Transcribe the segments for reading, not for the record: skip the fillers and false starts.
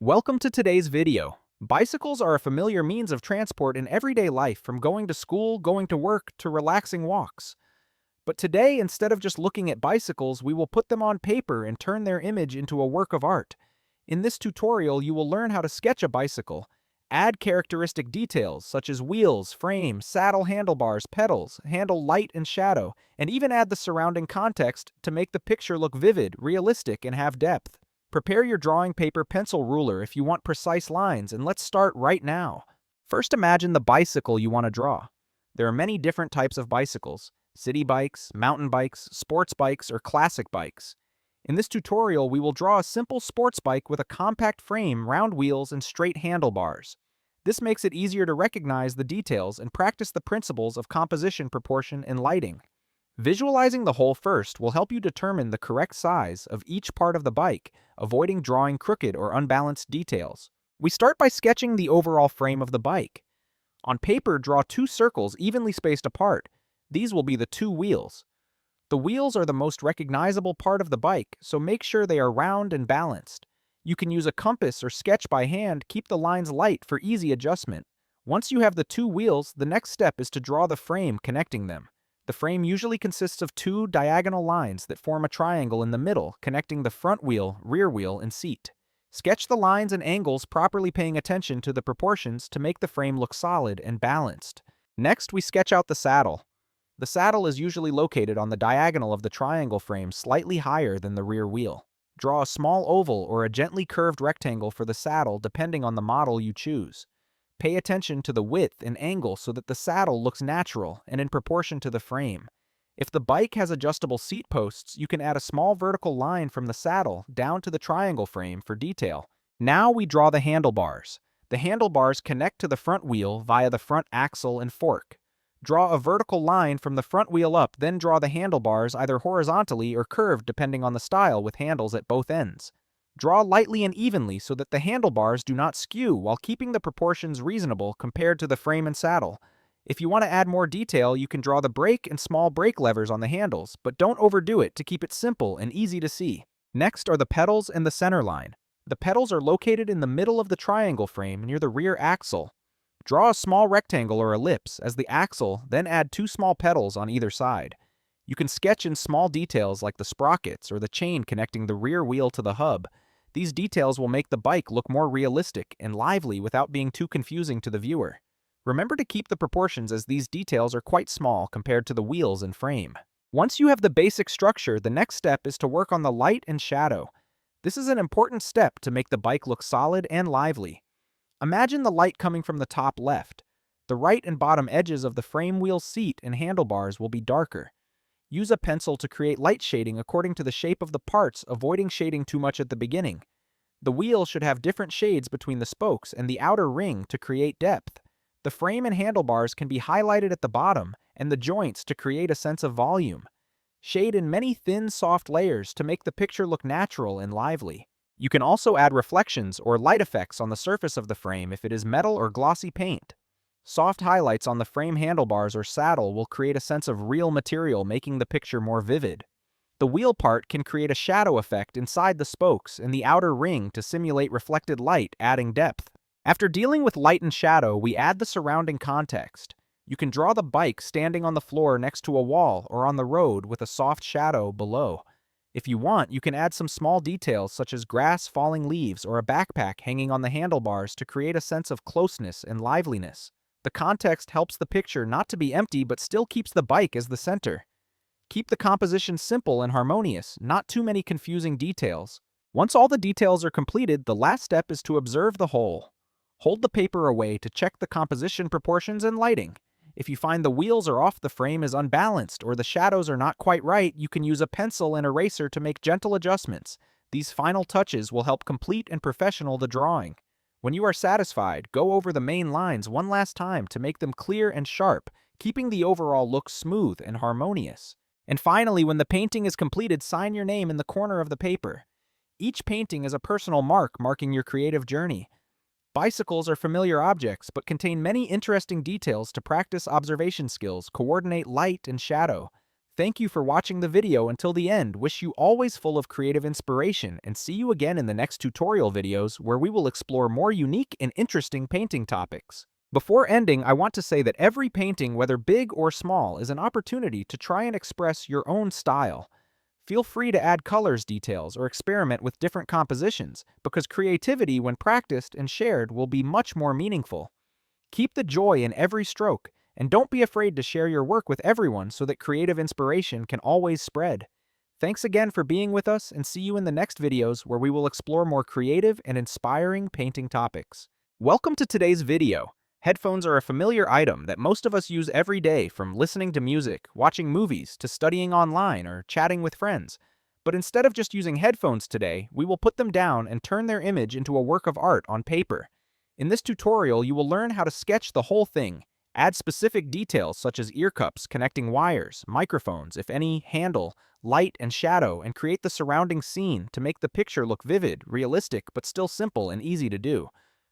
Welcome to today's video. Bicycles are a familiar means of transport in everyday life, from going to school, going to work, to relaxing walks. But today, instead of just looking at bicycles, we will put them on paper and turn their image into a work of art. In this tutorial, you will learn how to sketch a bicycle, add characteristic details such as wheels, frame, saddle, handlebars, pedals, handle light and shadow, and even add the surrounding context to make the picture look vivid, realistic, and have depth. Prepare your drawing paper, pencil, ruler if you want precise lines, and let's start right now. First, imagine the bicycle you want to draw. There are many different types of bicycles: city bikes, mountain bikes, sports bikes, or classic bikes. In this tutorial, we will draw a simple sports bike with a compact frame, round wheels, and straight handlebars. This makes it easier to recognize the details and practice the principles of composition, proportion, and lighting. Visualizing the whole first will help you determine the correct size of each part of the bike, avoiding drawing crooked or unbalanced details. We start by sketching the overall frame of the bike. On paper, draw two circles evenly spaced apart. These will be the two wheels. The wheels are the most recognizable part of the bike, so make sure they are round and balanced. You can use a compass or sketch by hand. Keep the lines light for easy adjustment. Once you have the two wheels, the next step is to draw the frame connecting them. The frame usually consists of two diagonal lines that form a triangle in the middle, connecting the front wheel, rear wheel, and seat. Sketch the lines and angles, properly paying attention to the proportions to make the frame look solid and balanced. Next, we sketch out the saddle. The saddle is usually located on the diagonal of the triangle frame, slightly higher than the rear wheel. Draw a small oval or a gently curved rectangle for the saddle, depending on the model you choose. Pay attention to the width and angle so that the saddle looks natural and in proportion to the frame. If the bike has adjustable seat posts, you can add a small vertical line from the saddle down to the triangle frame for detail. Now we draw the handlebars. The handlebars connect to the front wheel via the front axle and fork. Draw a vertical line from the front wheel up, then draw the handlebars either horizontally or curved depending on the style, with handles at both ends. Draw lightly and evenly so that the handlebars do not skew while keeping the proportions reasonable compared to the frame and saddle. If you want to add more detail, you can draw the brake and small brake levers on the handles, but don't overdo it to keep it simple and easy to see. Next are the pedals and the center line. The pedals are located in the middle of the triangle frame near the rear axle. Draw a small rectangle or ellipse as the axle, then add two small pedals on either side. You can sketch in small details like the sprockets or the chain connecting the rear wheel to the hub. These details will make the bike look more realistic and lively without being too confusing to the viewer. Remember to keep the proportions, as these details are quite small compared to the wheels and frame. Once you have the basic structure, the next step is to work on the light and shadow. This is an important step to make the bike look solid and lively. Imagine the light coming from the top left. The right and bottom edges of the frame wheel, seat, and handlebars will be darker. Use a pencil to create light shading according to the shape of the parts, avoiding shading too much at the beginning. The wheel should have different shades between the spokes and the outer ring to create depth. The frame and handlebars can be highlighted at the bottom, and the joints to create a sense of volume. Shade in many thin, soft layers to make the picture look natural and lively. You can also add reflections or light effects on the surface of the frame if it is metal or glossy paint. Soft highlights on the frame, handlebars, or saddle will create a sense of real material, making the picture more vivid. The wheel part can create a shadow effect inside the spokes and the outer ring to simulate reflected light, adding depth. After dealing with light and shadow, we add the surrounding context. You can draw the bike standing on the floor next to a wall or on the road with a soft shadow below. If you want, you can add some small details such as grass, falling leaves, or a backpack hanging on the handlebars to create a sense of closeness and liveliness. The context helps the picture not to be empty but still keeps the bike as the center. Keep the composition simple and harmonious, not too many confusing details. Once all the details are completed, the last step is to observe the whole. Hold the paper away to check the composition, proportions, and lighting. If you find the wheels are off, the frame is unbalanced, or the shadows are not quite right, you can use a pencil and eraser to make gentle adjustments. These final touches will help complete and professional the drawing. When you are satisfied, go over the main lines one last time to make them clear and sharp, keeping the overall look smooth and harmonious. And finally, when the painting is completed, sign your name in the corner of the paper. Each painting is a personal mark marking your creative journey. Bicycles are familiar objects, but contain many interesting details to practice observation skills, coordinate light and shadow. Thank you for watching the video until the end. Wish you always full of creative inspiration, and see you again in the next tutorial videos where we will explore more unique and interesting painting topics. Before ending, I want to say that every painting, whether big or small, is an opportunity to try and express your own style. Feel free to add colors, details, or experiment with different compositions, because creativity, when practiced and shared, will be much more meaningful. Keep the joy in every stroke, and don't be afraid to share your work with everyone so that creative inspiration can always spread. Thanks again for being with us, and see you in the next videos where we will explore more creative and inspiring painting topics. Welcome to today's video. Headphones are a familiar item that most of us use every day, from listening to music, watching movies, to studying online or chatting with friends. But instead of just using headphones today, we will put them down and turn their image into a work of art on paper. In this tutorial, you will learn how to sketch the whole thing, add specific details such as ear cups, connecting wires, microphones, if any, handle, light and shadow, and create the surrounding scene to make the picture look vivid, realistic, but still simple and easy to do.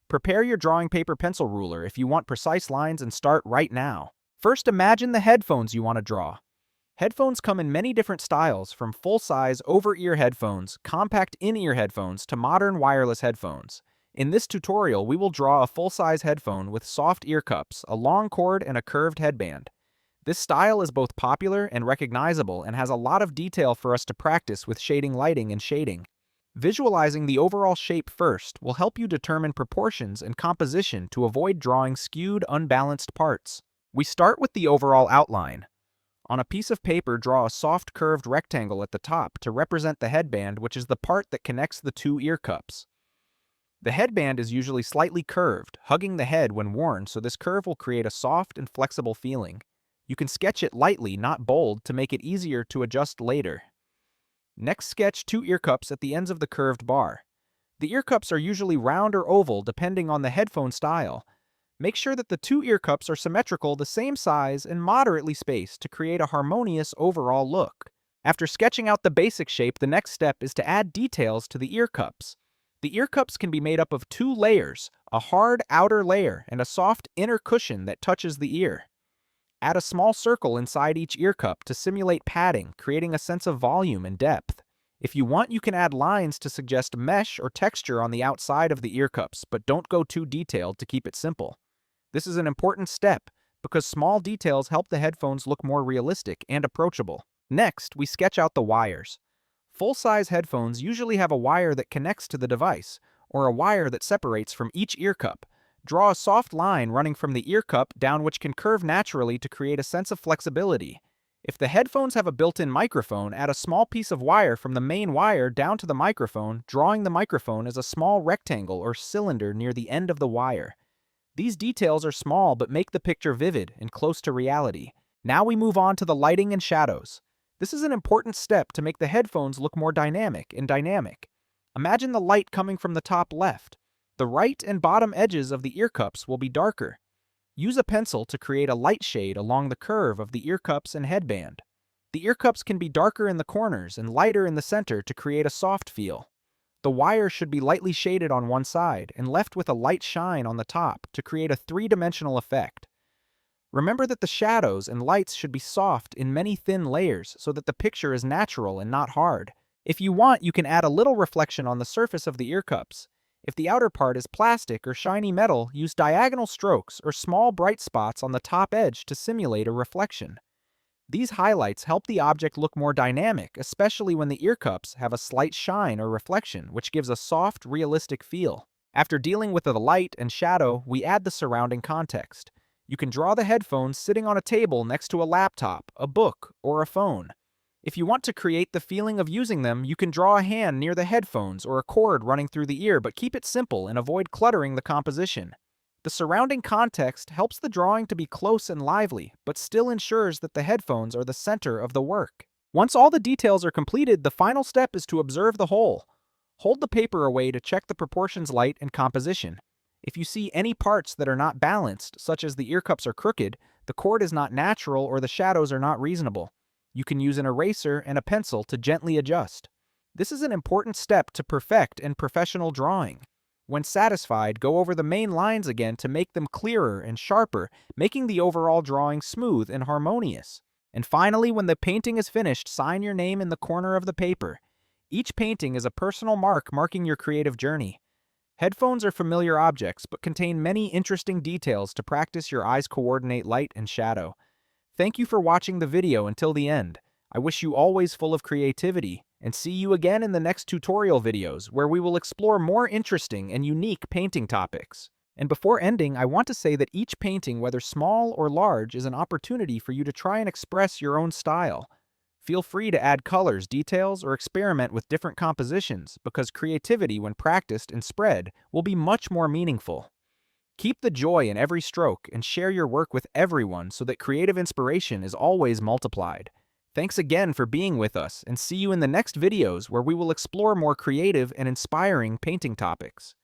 Prepare your drawing paper pencil ruler if you want precise lines, and start right now. First, imagine the headphones you want to draw. Headphones come in many different styles, from full-size over-ear headphones, compact in-ear headphones, to modern wireless headphones. In this tutorial, we will draw a full-size headphone with soft ear cups, a long cord, and a curved headband. This style is both popular and recognizable and has a lot of detail for us to practice with shading, lighting, and shading. Visualizing the overall shape first will help you determine proportions and composition to avoid drawing skewed, unbalanced parts. We start with the overall outline. On a piece of paper, draw a soft curved rectangle at the top to represent the headband, which is the part that connects the two ear cups. The headband is usually slightly curved, hugging the head when worn, so this curve will create a soft and flexible feeling. You can sketch it lightly, not bold, to make it easier to adjust later. Next, sketch two ear cups at the ends of the curved bar. The ear cups are usually round or oval depending on the headphone style. Make sure that the two ear cups are symmetrical, the same size, and moderately spaced to create a harmonious overall look. After sketching out the basic shape, the next step is to add details to the ear cups. The ear cups can be made up of two layers, a hard outer layer and a soft inner cushion that touches the ear. Add a small circle inside each ear cup to simulate padding, creating a sense of volume and depth. If you want, you can add lines to suggest mesh or texture on the outside of the ear cups, but don't go too detailed to keep it simple. This is an important step because small details help the headphones look more realistic and approachable. Next, we sketch out the wires. Full-size headphones usually have a wire that connects to the device, or a wire that separates from each ear cup. Draw a soft line running from the ear cup down, which can curve naturally to create a sense of flexibility. If the headphones have a built-in microphone, add a small piece of wire from the main wire down to the microphone, drawing the microphone as a small rectangle or cylinder near the end of the wire. These details are small but make the picture vivid and close to reality. Now we move on to the lighting and shadows. This is an important step to make the headphones look more dynamic and dynamic. Imagine the light coming from the top left. The right and bottom edges of the ear cups will be darker. Use a pencil to create a light shade along the curve of the ear cups and headband. The ear cups can be darker in the corners and lighter in the center to create a soft feel. The wire should be lightly shaded on one side and left with a light shine on the top to create a three-dimensional effect. Remember that the shadows and lights should be soft in many thin layers so that the picture is natural and not hard. If you want, you can add a little reflection on the surface of the ear cups. If the outer part is plastic or shiny metal, use diagonal strokes or small bright spots on the top edge to simulate a reflection. These highlights help the object look more dynamic, especially when the ear cups have a slight shine or reflection, which gives a soft, realistic feel. After dealing with the light and shadow, we add the surrounding context. You can draw the headphones sitting on a table next to a laptop, a book, or a phone. If you want to create the feeling of using them, you can draw a hand near the headphones or a cord running through the ear, but keep it simple and avoid cluttering the composition. The surrounding context helps the drawing to be close and lively, but still ensures that the headphones are the center of the work. Once all the details are completed, the final step is to observe the whole. Hold the paper away to check the proportions, light, and composition. If you see any parts that are not balanced, such as the ear cups are crooked, the cord is not natural, or the shadows are not reasonable, you can use an eraser and a pencil to gently adjust. This is an important step to perfect in professional drawing. When satisfied, go over the main lines again to make them clearer and sharper, making the overall drawing smooth and harmonious. And finally, when the painting is finished, sign your name in the corner of the paper. Each painting is a personal mark marking your creative journey. Headphones are familiar objects, but contain many interesting details to practice your eyes coordinate light and shadow. Thank you for watching the video until the end. I wish you always full of creativity, and see you again in the next tutorial videos where we will explore more interesting and unique painting topics. And before ending, I want to say that each painting, whether small or large, is an opportunity for you to try and express your own style. Feel free to add colors, details, or experiment with different compositions, because creativity, when practiced and spread, will be much more meaningful. Keep the joy in every stroke and share your work with everyone so that creative inspiration is always multiplied. Thanks again for being with us, and see you in the next videos where we will explore more creative and inspiring painting topics.